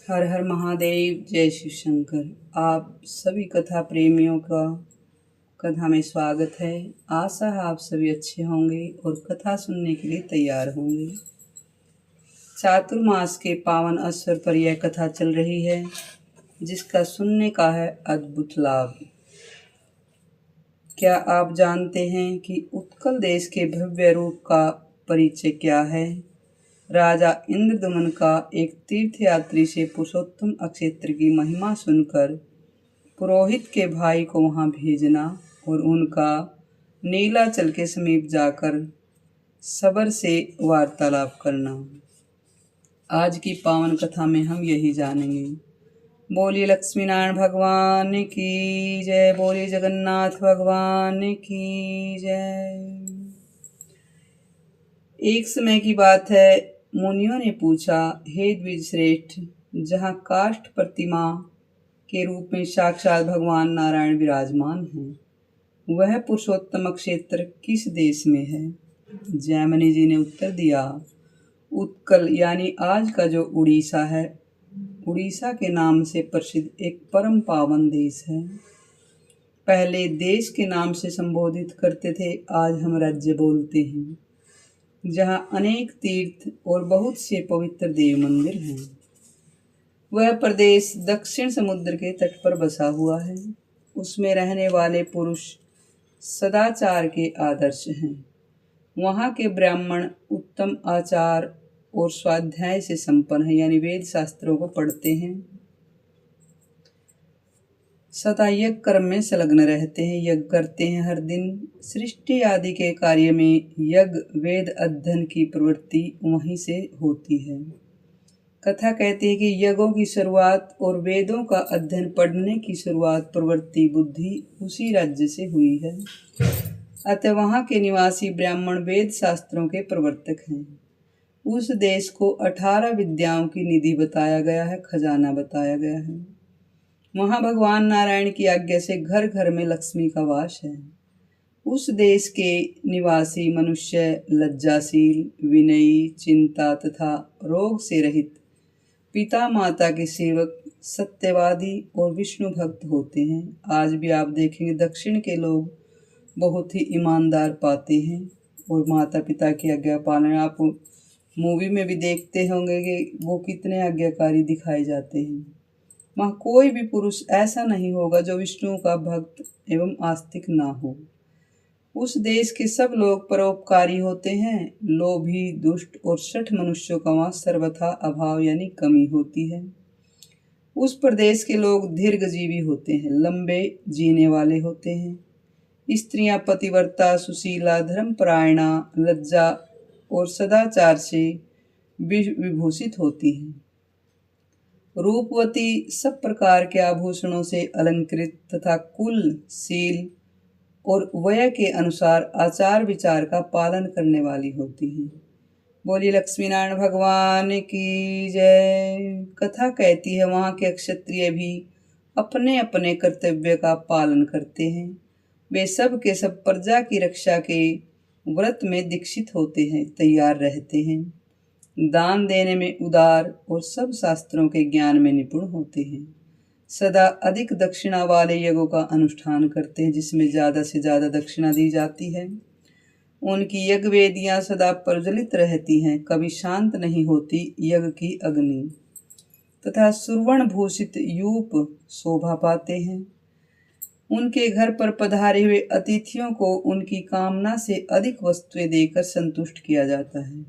हर हर महादेव, जय शिव शंकर। आप सभी कथा प्रेमियों का कथा में स्वागत है। आशा है आप सभी अच्छे होंगे और कथा सुनने के लिए तैयार होंगे। चातुर्मास के पावन अवसर पर यह कथा चल रही है, जिसका सुनने का है अद्भुत लाभ। क्या आप जानते हैं कि उत्कल देश के भव्य रूप का परिचय क्या है? राजा इंद्रदमन का एक तीर्थयात्री से पुरुषोत्तम अक्षेत्र की महिमा सुनकर पुरोहित के भाई को वहां भेजना और उनका नीलाचल के समीप जाकर सबर से वार्तालाप करना। आज की पावन कथा में हम यही जानेंगे। बोलिए लक्ष्मी नारायण भगवान की जय, बोलिए जगन्नाथ भगवान की जय। एक समय की बात है, मुनियों ने पूछा, हे द्विजश्रेष्ठ, जहाँ काष्ठ प्रतिमा के रूप में साक्षात भगवान नारायण विराजमान हैं, वह पुरुषोत्तम क्षेत्र किस देश में है? जैमिनी जी ने उत्तर दिया, उत्कल यानी आज का जो उड़ीसा है, उड़ीसा के नाम से प्रसिद्ध एक परम पावन देश है। पहले देश के नाम से संबोधित करते थे, आज हम राज्य बोलते हैं, जहाँ अनेक तीर्थ और बहुत से पवित्र देव मंदिर हैं। वह प्रदेश दक्षिण समुद्र के तट पर बसा हुआ है। उसमें रहने वाले पुरुष सदाचार के आदर्श हैं। वहाँ के ब्राह्मण उत्तम आचार और स्वाध्याय से संपन्न हैं, यानी वेद शास्त्रों को पढ़ते हैं। सदा यज्ञ कर्म में संलग्न रहते हैं, यज्ञ करते हैं हर दिन। सृष्टि आदि के कार्य में यज्ञ वेद अध्ययन की प्रवृत्ति वहीं से होती है। कथा कहती है कि यज्ञों की शुरुआत और वेदों का अध्ययन पढ़ने की शुरुआत प्रवृत्ति बुद्धि उसी राज्य से हुई है। अतः वहाँ के निवासी ब्राह्मण वेद शास्त्रों के प्रवर्तक हैं। उस देश को 18 विद्याओं की निधि बताया गया है, खजाना बताया गया है। वहाँ भगवान नारायण की आज्ञा से घर घर में लक्ष्मी का वास है। उस देश के निवासी मनुष्य लज्जाशील, विनयी, चिंता तथा रोग से रहित, पिता माता के सेवक, सत्यवादी और विष्णु भक्त होते हैं। आज भी आप देखेंगे दक्षिण के लोग बहुत ही ईमानदार पाते हैं और माता पिता की आज्ञा पालन। आप मूवी में भी देखते होंगे कि वो कितने आज्ञाकारी दिखाए जाते हैं। वहाँ कोई भी पुरुष ऐसा नहीं होगा जो विष्णु का भक्त एवं आस्तिक ना हो। उस देश के सब लोग परोपकारी होते हैं। लोभी, दुष्ट और शठ मनुष्यों का वहाँ सर्वथा अभाव यानी कमी होती है। उस प्रदेश के लोग दीर्घजीवी होते हैं, लंबे जीने वाले होते हैं। स्त्रियां पतिव्रता, सुशीला, धर्मपरायणा, लज्जा और सदाचार से विभूषित होती हैं। रूपवती, सब प्रकार के आभूषणों से अलंकृत तथा कुल, शील और वय के अनुसार आचार विचार का पालन करने वाली होती हैं। बोलिए लक्ष्मी नारायण भगवान की जय। कथा कहती है, वहाँ के क्षत्रिय भी अपने अपने कर्तव्य का पालन करते हैं। वे सब के सब प्रजा की रक्षा के व्रत में दीक्षित होते हैं, तैयार रहते हैं। दान देने में उदार और सब शास्त्रों के ज्ञान में निपुण होते हैं। सदा अधिक दक्षिणा वाले यज्ञों का अनुष्ठान करते हैं, जिसमें ज़्यादा से ज़्यादा दक्षिणा दी जाती है। उनकी यज्ञ वेदियाँ सदा प्रज्वलित रहती हैं, कभी शांत नहीं होती यज्ञ की अग्नि, तथा सुवर्ण भूषित यूप शोभा पाते हैं। उनके घर पर पधारे हुए अतिथियों को उनकी कामना से अधिक वस्तुएं देकर संतुष्ट किया जाता है।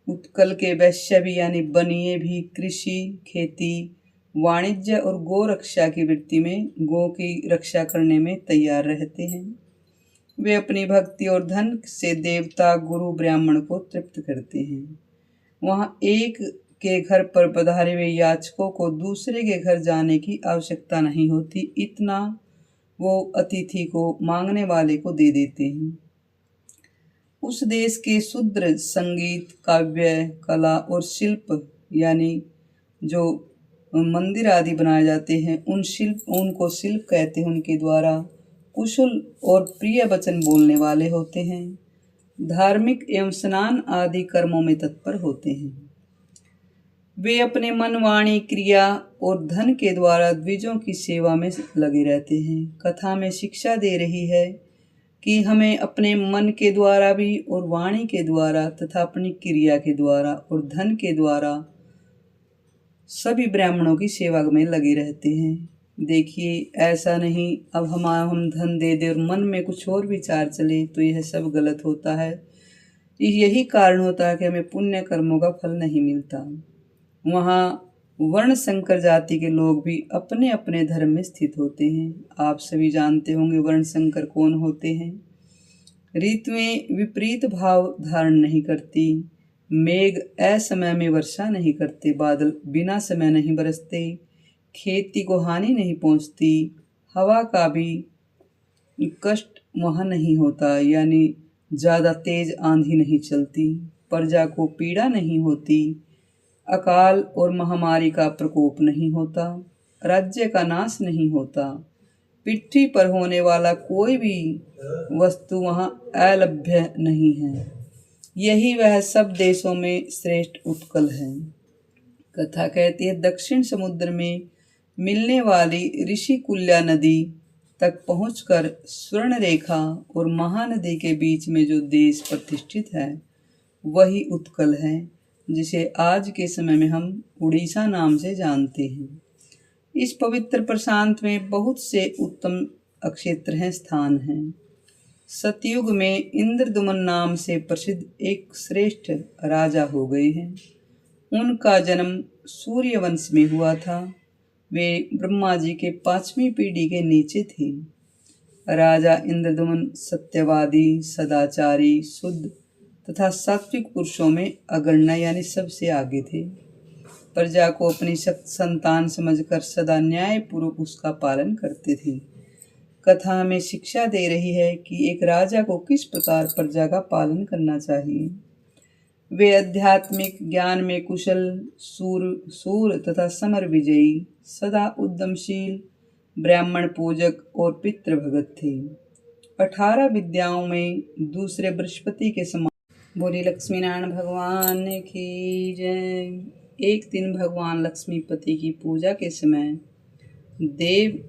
उत्कल के वैश्य भी यानी बनिए भी कृषि, खेती, वाणिज्य और गो रक्षा की वृत्ति में गो की रक्षा करने में तैयार रहते हैं। वे अपनी भक्ति और धन से देवता, गुरु, ब्राह्मण को तृप्त करते हैं। वहाँ एक के घर पर पधारे हुए याचकों को दूसरे के घर जाने की आवश्यकता नहीं होती, इतना वो अतिथि को, मांगने वाले को दे देते हैं। उस देश के शूद्र संगीत, काव्य, कला और शिल्प यानी जो मंदिर आदि बनाए जाते हैं, उनको शिल्प कहते हैं। उनके द्वारा कुशल और प्रिय वचन बोलने वाले होते हैं। धार्मिक एवं स्नान आदि कर्मों में तत्पर होते हैं। वे अपने मन, वाणी, क्रिया और धन के द्वारा द्विजों की सेवा में लगे रहते हैं। कथा में शिक्षा दे रही है कि हमें अपने मन के द्वारा भी और वाणी के द्वारा तथा अपनी क्रिया के द्वारा और धन के द्वारा सभी ब्राह्मणों की सेवा में लगे रहते हैं। देखिए, ऐसा नहीं अब हम धन दे दे और मन में कुछ और विचार चले तो यह सब गलत होता है। यही कारण होता है कि हमें पुण्य कर्मों का फल नहीं मिलता। वहाँ वर्ण संकर जाति के लोग भी अपने अपने धर्म में स्थित होते हैं। आप सभी जानते होंगे वर्ण संकर कौन होते हैं। ऋतुएं विपरीत भाव धारण नहीं करती, मेघ असमय में वर्षा नहीं करते, बादल बिना समय नहीं बरसते, खेती को हानि नहीं पहुंचती, हवा का भी कष्ट वहाँ नहीं होता, यानी ज़्यादा तेज आंधी नहीं चलती, प्रजा को पीड़ा नहीं होती, अकाल और महामारी का प्रकोप नहीं होता, राज्य का नाश नहीं होता, पृथ्वी पर होने वाला कोई भी वस्तु वहाँ अलभ्य नहीं है। यही वह सब देशों में श्रेष्ठ उत्कल है। कथा कहती है, दक्षिण समुद्र में मिलने वाली ऋषिकुल्या नदी तक पहुंचकर स्वर्ण रेखा और महानदी के बीच में जो देश प्रतिष्ठित है वही उत्कल है, जिसे आज के समय में हम उड़ीसा नाम से जानते हैं। इस पवित्र प्रशांत में बहुत से उत्तम अक्षेत्र हैं, स्थान हैं। सतयुग में इंद्रदुमन नाम से प्रसिद्ध एक श्रेष्ठ राजा हो गए हैं। उनका जन्म सूर्यवंश में हुआ था। वे ब्रह्मा जी के 5वीं पीढ़ी के नीचे थे। राजा इंद्रदुमन सत्यवादी, सदाचारी, शुद्ध तथा सात्विक पुरुषों में अग्रणी यानी सबसे आगे थे। प्रजा को अपनी संतान समझकर सदा न्यायपूर्वक उसका पालन करते थे। कथा हमें शिक्षा दे रही है कि एक राजा को किस प्रकार प्रजा का पालन करना चाहिए। वे आध्यात्मिक ज्ञान में कुशल, सूर तथा समर विजयी, सदा उद्यमशील, ब्राह्मण पूजक और पितृभगत थे। 18 विद्याओं में दूसरे बृहस्पति के समान। बोली लक्ष्मीनारायण भगवान की जय। एक दिन भगवान लक्ष्मीपति की पूजा के समय देव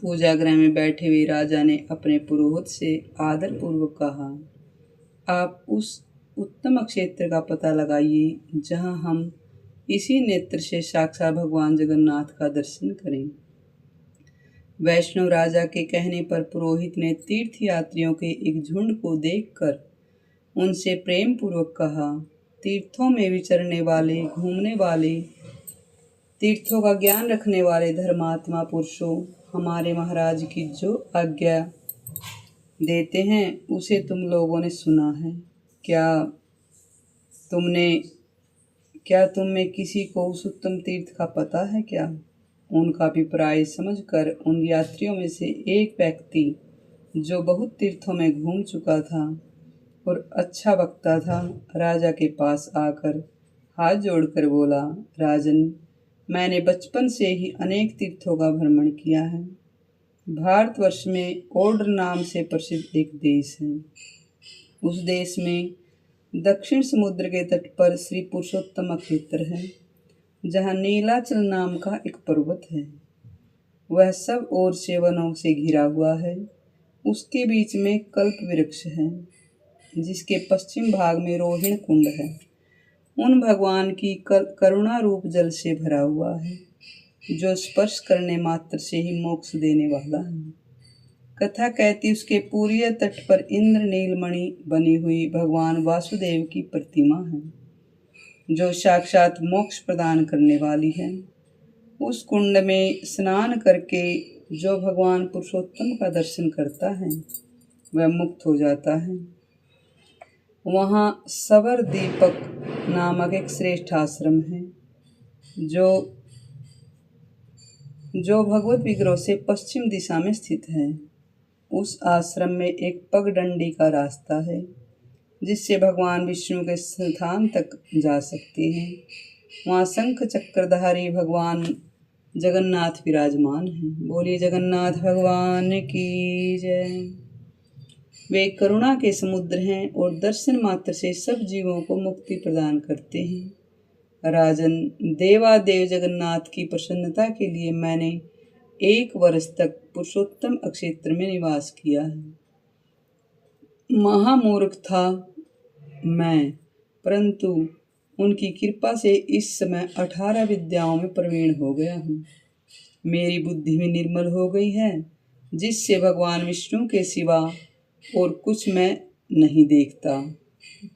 पूजा गृह में बैठे हुए राजा ने अपने पुरोहित से आदर पूर्वक कहा, आप उस उत्तम क्षेत्र का पता लगाइए जहां हम इसी नेत्र से साक्षात भगवान जगन्नाथ का दर्शन करें। वैष्णव राजा के कहने पर पुरोहित ने तीर्थ यात्रियों के एक झुंड को देखकर उनसे प्रेम पूर्वक कहा, तीर्थों में विचरने वाले, घूमने वाले, तीर्थों का ज्ञान रखने वाले धर्मात्मा पुरुषों, हमारे महाराज की जो आज्ञा देते हैं उसे तुम लोगों ने सुना है। क्या तुम में किसी को उस उत्तम तीर्थ का पता है क्या? उनका अभिप्राय समझकर उन यात्रियों में से एक व्यक्ति जो बहुत तीर्थों में घूम चुका था और अच्छा वक्ता था, राजा के पास आकर हाथ जोड़कर बोला, राजन, मैंने बचपन से ही अनेक तीर्थों का भ्रमण किया है। भारतवर्ष में ओड्र नाम से प्रसिद्ध एक देश है। उस देश में दक्षिण समुद्र के तट पर श्री पुरुषोत्तम क्षेत्र है, जहाँ नीलाचल नाम का एक पर्वत है। वह सब ओर से वनों से घिरा हुआ है। उसके बीच में कल्प वृक्ष है, जिसके पश्चिम भाग में रोहिण कुंड है। उन भगवान की करुणा रूप जल से भरा हुआ है, जो स्पर्श करने मात्र से ही मोक्ष देने वाला है। कथा कहती उसके पूर्वीय तट पर इंद्र नीलमणि बनी हुई भगवान वासुदेव की प्रतिमा है, जो साक्षात मोक्ष प्रदान करने वाली है। उस कुंड में स्नान करके जो भगवान पुरुषोत्तम का दर्शन करता है वह मुक्त हो जाता है। वहाँ सवर दीपक नामक एक श्रेष्ठ आश्रम है, जो भगवत विग्रह से पश्चिम दिशा में स्थित है। उस आश्रम में एक पगडंडी का रास्ता है, जिससे भगवान विष्णु के स्थान तक जा सकते हैं। वहाँ शंख चक्रधारी भगवान जगन्नाथ विराजमान हैं। बोलिए जगन्नाथ भगवान की जय। वे करुणा के समुद्र हैं और दर्शन मात्र से सब जीवों को मुक्ति प्रदान करते हैं। राजन, देवादेव जगन्नाथ की प्रसन्नता के लिए मैंने 1 वर्ष तक पुरुषोत्तम क्षेत्र में निवास किया है। महामूर्ख था मैं, परंतु उनकी कृपा से इस समय 18 विद्याओं में प्रवीण हो गया हूँ। मेरी बुद्धि भी निर्मल हो गई है, जिससे भगवान विष्णु के सिवा और कुछ मैं नहीं देखता।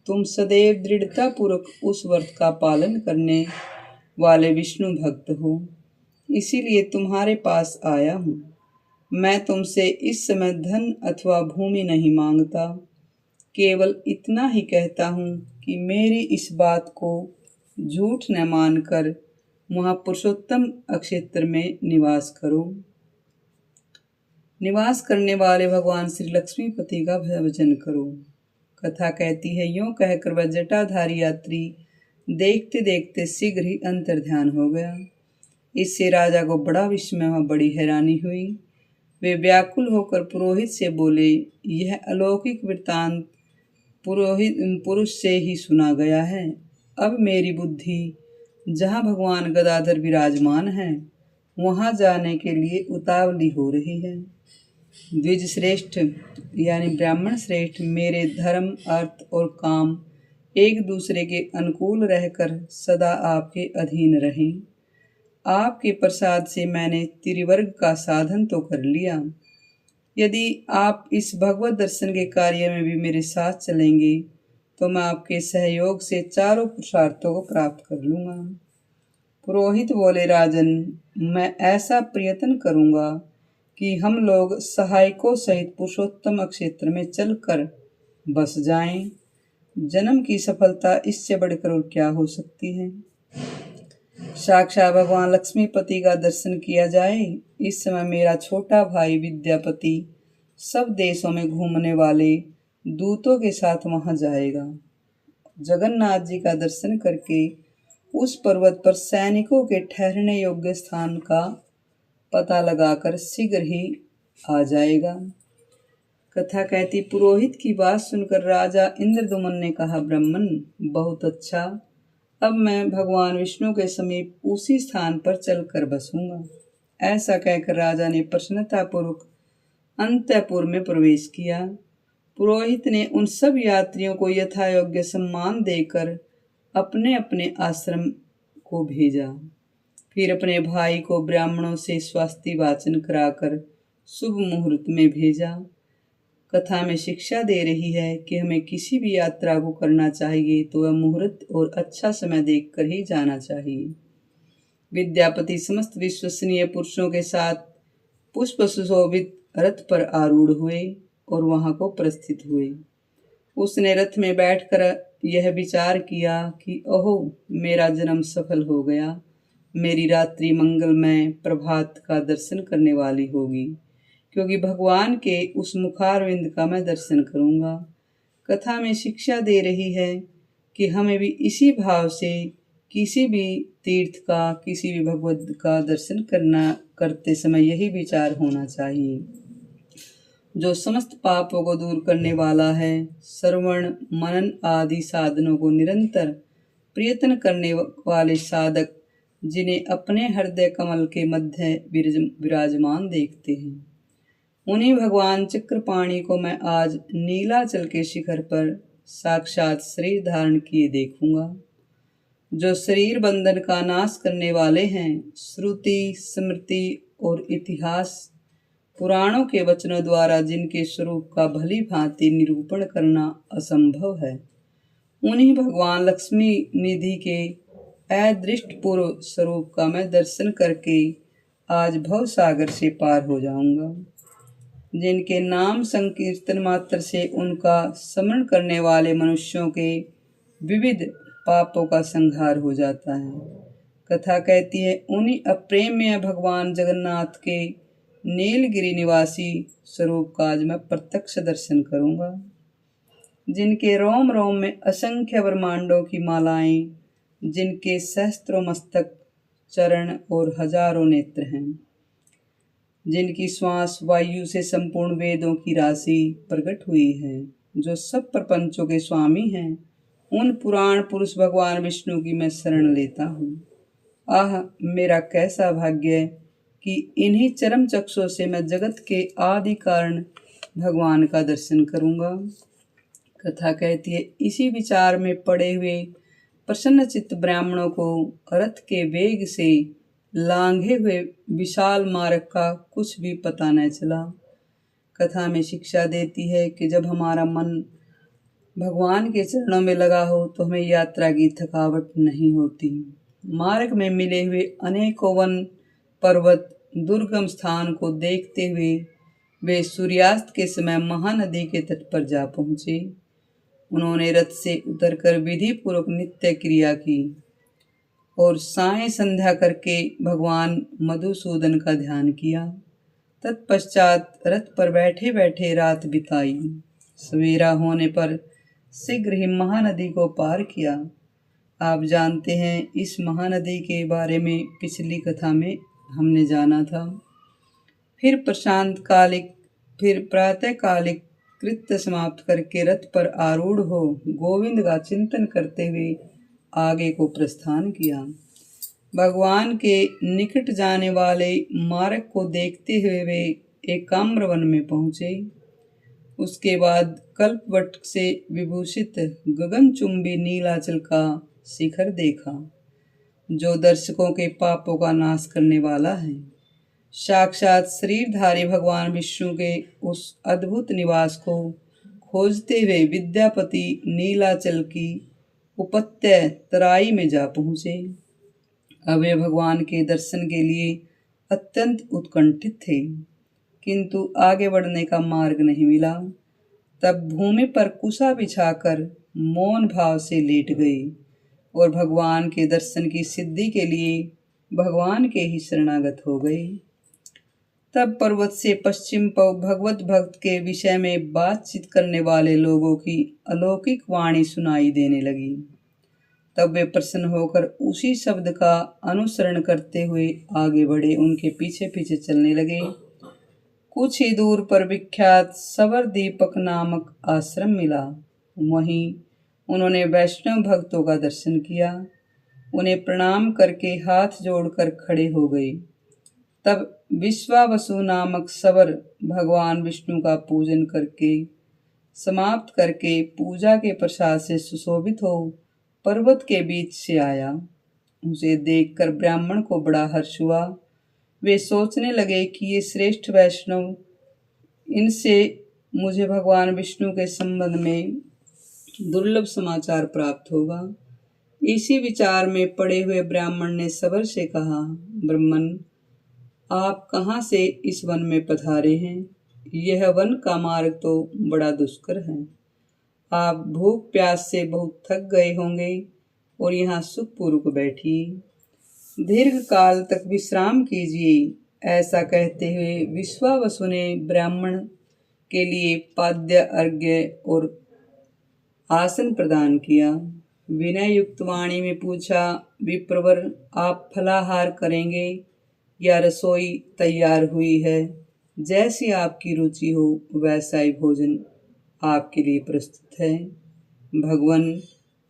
तुम सदैव दृढ़ता पूर्वक उस व्रत का पालन करने वाले विष्णु भक्त हो, इसीलिए तुम्हारे पास आया हूँ। मैं तुमसे इस समय धन अथवा भूमि नहीं मांगता, केवल इतना ही कहता हूँ कि मेरी इस बात को झूठ न मानकर महापुरुषोत्तम क्षेत्र में निवास करो। निवास करने वाले भगवान श्री लक्ष्मीपति का भजन करो। कथा कहती है, यूं कहकर वह जटाधारी यात्री देखते देखते शीघ्र ही अंतर्ध्यान हो गया। इससे राजा को बड़ा विस्मय व बड़ी हैरानी हुई। वे व्याकुल होकर पुरोहित से बोले, यह अलौकिक वृत्तांत पुरुष से ही सुना गया है। अब मेरी बुद्धि जहाँ भगवान गदाधर विराजमान है वहाँ जाने के लिए उतावली हो रही है। द्विज श्रेष्ठ यानी ब्राह्मण श्रेष्ठ, मेरे धर्म, अर्थ और काम एक दूसरे के अनुकूल रहकर सदा आपके अधीन रहें। आपके प्रसाद से मैंने त्रिवर्ग का साधन तो कर लिया। यदि आप इस भगवत दर्शन के कार्य में भी मेरे साथ चलेंगे तो मैं आपके सहयोग से चारों पुरुषार्थों को प्राप्त कर लूँगा। पुरोहित बोले, राजन, मैं ऐसा प्रयत्न करूँगा कि हम लोग सहायकों सहित पुरुषोत्तम क्षेत्र में चलकर बस जाएं। जन्म की सफलता इससे बढ़कर और क्या हो सकती है। साक्षात भगवान लक्ष्मीपति का दर्शन किया जाए। इस समय मेरा छोटा भाई विद्यापति सब देशों में घूमने वाले दूतों के साथ वहां जाएगा। जगन्नाथ जी का दर्शन करके उस पर्वत पर सैनिकों के ठहरने योग्य स्थान का पता लगाकर शीघ्र ही आ जाएगा। कथा कहती, पुरोहित की बात सुनकर राजा इंद्रदुमन ने कहा, ब्राह्मण, बहुत अच्छा, अब मैं भगवान विष्णु के समीप उसी स्थान पर चलकर बसूंगा। ऐसा कहकर राजा ने प्रसन्नतापूर्वक अंतःपुर में प्रवेश किया। पुरोहित ने उन सब यात्रियों को यथायोग्य सम्मान देकर अपने अपने आश्रम को भेजा। फिर अपने भाई को ब्राह्मणों से स्वास्थ्य वाचन कराकर शुभ मुहूर्त में भेजा। कथा में शिक्षा दे रही है कि हमें किसी भी यात्रा को करना चाहिए तो वह मुहूर्त और अच्छा समय देखकर ही जाना चाहिए। विद्यापति समस्त विश्वसनीय पुरुषों के साथ पुष्प सुशोभित रथ पर आरूढ़ हुए और वहां को प्रस्थित हुए। उसने रथ में बैठकर यह विचार किया कि ओहो, मेरा जन्म सफल हो गया, मेरी रात्रि मंगलमय प्रभात का दर्शन करने वाली होगी, क्योंकि भगवान के उस मुखारविंद का मैं दर्शन करूंगा। कथा में शिक्षा दे रही है कि हमें भी इसी भाव से किसी भी तीर्थ का, किसी भी भगवत का दर्शन करते समय यही विचार होना चाहिए। जो समस्त पापों को दूर करने वाला है, श्रवण मनन आदि साधनों को निरंतर प्रयत्न करने वाले साधक, जिन्हें अपने हृदय कमल के मध्य विराजमान देखते हैं, उन्हीं भगवान चक्रपाणि को मैं आज नीलाचल के शिखर पर साक्षात शरीर धारण किए देखूंगा। जो शरीर बंधन का नाश करने वाले हैं, श्रुति, स्मृति और इतिहास पुराणों के वचनों द्वारा जिनके स्वरूप का भली भांति निरूपण करना असंभव है, उन्हीं भगवान लक्ष्मी निधि के अदृष्ट पूर्व स्वरूप का मैं दर्शन करके आज भव सागर से पार हो जाऊंगा। जिनके नाम संकीर्तन मात्र से उनका स्मरण करने वाले मनुष्यों के विविध पापों का संहार हो जाता है। कथा कहती है, उन्हीं अप्रेम्य भगवान जगन्नाथ के नीलगिरी निवासी स्वरूप का आज मैं प्रत्यक्ष दर्शन करूंगा। जिनके रोम रोम में असंख्य ब्रह्मांडों की मालाएं, जिनके सहस्त्रों मस्तक, चरण और हजारों नेत्र हैं, जिनकी श्वास वायु से संपूर्ण वेदों की राशि प्रकट हुई है, जो सब प्रपंचों के स्वामी हैं, उन पुराण पुरुष भगवान विष्णु की मैं शरण लेता हूँ। आह, मेरा कैसा भाग्य है कि इन्हीं चरम चक्षुओं से मैं जगत के आदि कारण भगवान का दर्शन करूँगा। कथा कहती है, इसी विचार में पड़े हुए प्रसन्न चित्त ब्राह्मणों को रथ के वेग से लांघे हुए विशाल मार्ग का कुछ भी पता न चला। कथा में शिक्षा देती है कि जब हमारा मन भगवान के चरणों में लगा हो तो हमें यात्रा की थकावट नहीं होती। मार्ग में मिले हुए अनेकों वन, पर्वत, दुर्गम स्थान को देखते हुए वे सूर्यास्त के समय महानदी के तट पर जा पहुँचे। उन्होंने रथ से उतरकर विधि पूर्वक नित्य क्रिया की और साय संध्या करके भगवान मधुसूदन का ध्यान किया। तत्पश्चात रथ पर बैठे बैठे रात बिताई। सवेरा होने पर शीघ्र ही महानदी को पार किया। आप जानते हैं, इस महानदी के बारे में पिछली कथा में हमने जाना था। फिर प्रातःकालिक कृत्य समाप्त करके रथ पर आरूढ़ हो गोविंद का चिंतन करते हुए आगे को प्रस्थान किया। भगवान के निकट जाने वाले मार्ग को देखते हुए वे एकाम्र वन में पहुँचे। उसके बाद कल्पवट से विभूषित गगनचुंबी नीलाचल का शिखर देखा, जो दर्शकों के पापों का नाश करने वाला है। साक्षात शरीरधारी भगवान विष्णु के उस अद्भुत निवास को खोजते हुए विद्यापति नीलाचल की उपत्य तराई में जा पहुँचे। अब वे भगवान के दर्शन के लिए अत्यंत उत्कंठित थे, किंतु आगे बढ़ने का मार्ग नहीं मिला। तब भूमि पर कुशा बिछाकर मौन भाव से लेट गए और भगवान के दर्शन की सिद्धि के लिए भगवान के ही शरणागत हो गए। तब पर्वत से पश्चिम भगवत भक्त के विषय में बातचीत करने वाले लोगों की अलौकिक वाणी सुनाई देने लगी। तब वे प्रसन्न होकर उसी शब्द का अनुसरण करते हुए आगे बढ़े, उनके पीछे पीछे चलने लगे। कुछ ही दूर पर विख्यात सवर दीपक नामक आश्रम मिला। वहीं उन्होंने वैष्णव भक्तों का दर्शन किया। उन्हें प्रणाम करके हाथ जोड़कर खड़े हो गए। तब विश्वावसु नामक सवर भगवान विष्णु का पूजन करके समाप्त करके पूजा के प्रसाद से सुशोभित हो पर्वत के बीच से आया। उसे देखकर ब्राह्मण को बड़ा हर्ष हुआ। वे सोचने लगे कि ये श्रेष्ठ वैष्णव, इनसे मुझे भगवान विष्णु के संबंध में दुर्लभ समाचार प्राप्त होगा। इसी विचार में पड़े हुए ब्राह्मण ने सबर से कहा, ब्राह्मण, आप कहाँ से इस वन में पधारे हैं? यह वन का मार्ग तो बड़ा दुष्कर है। आप भूख प्यास से बहुत थक गए होंगे और यहाँ सुखपूर्वक बैठिए। दीर्घ काल तक विश्राम कीजिए। ऐसा कहते हुए विश्वावसु ने ब्राह्मण के लिए पाद्य, अर्घ्य और आसन प्रदान किया। विनय युक्त वाणी में पूछा, विप्रवर, आप फलाहार करेंगे या रसोई तैयार हुई है? जैसी आपकी रुचि हो वैसा ही भोजन आपके लिए प्रस्तुत है। भगवान,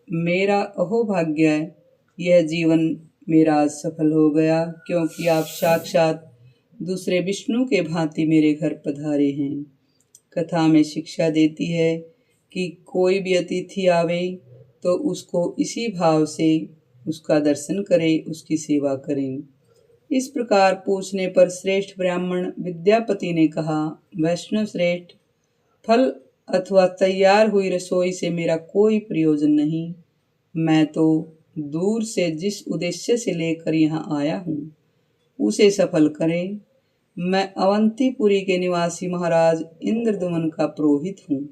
मेरा अहोभाग्य है, यह जीवन मेरा आज सफल हो गया, क्योंकि आप साक्षात दूसरे विष्णु के भांति मेरे घर पधारे हैं। कथा में शिक्षा देती है कि कोई भी अतिथि आवे तो उसको इसी भाव से उसका दर्शन करें, उसकी सेवा करें। इस प्रकार पूछने पर श्रेष्ठ ब्राह्मण विद्यापति ने कहा, वैष्णव श्रेष्ठ, फल अथवा तैयार हुई रसोई से मेरा कोई प्रयोजन नहीं। मैं तो दूर से जिस उद्देश्य से लेकर यहाँ आया हूँ उसे सफल करें। मैं अवंतीपुरी के निवासी महाराज इंद्रदुमन का पुरोहित हूँ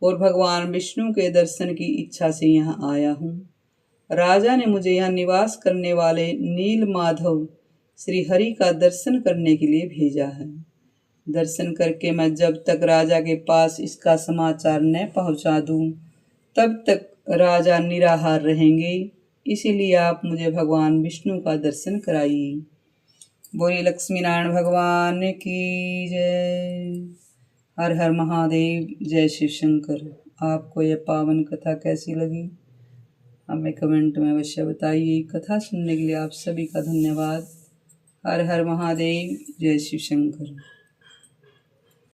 और भगवान विष्णु के दर्शन की इच्छा से यहाँ आया हूँ। राजा ने मुझे यहाँ निवास करने वाले नील माधव श्री हरि का दर्शन करने के लिए भेजा है। दर्शन करके मैं जब तक राजा के पास इसका समाचार न पहुँचा दूँ तब तक राजा निराहार रहेंगे। इसीलिए आप मुझे भगवान विष्णु का दर्शन कराइए। बोले लक्ष्मी नारायण भगवान की जय। हर हर महादेव। जय शिव शंकर। आपको यह पावन कथा कैसी लगी हमें कमेंट में अवश्य बताइए। कथा सुनने के लिए आप सभी का धन्यवाद। हर हर महादेव, जय शिव शंकर।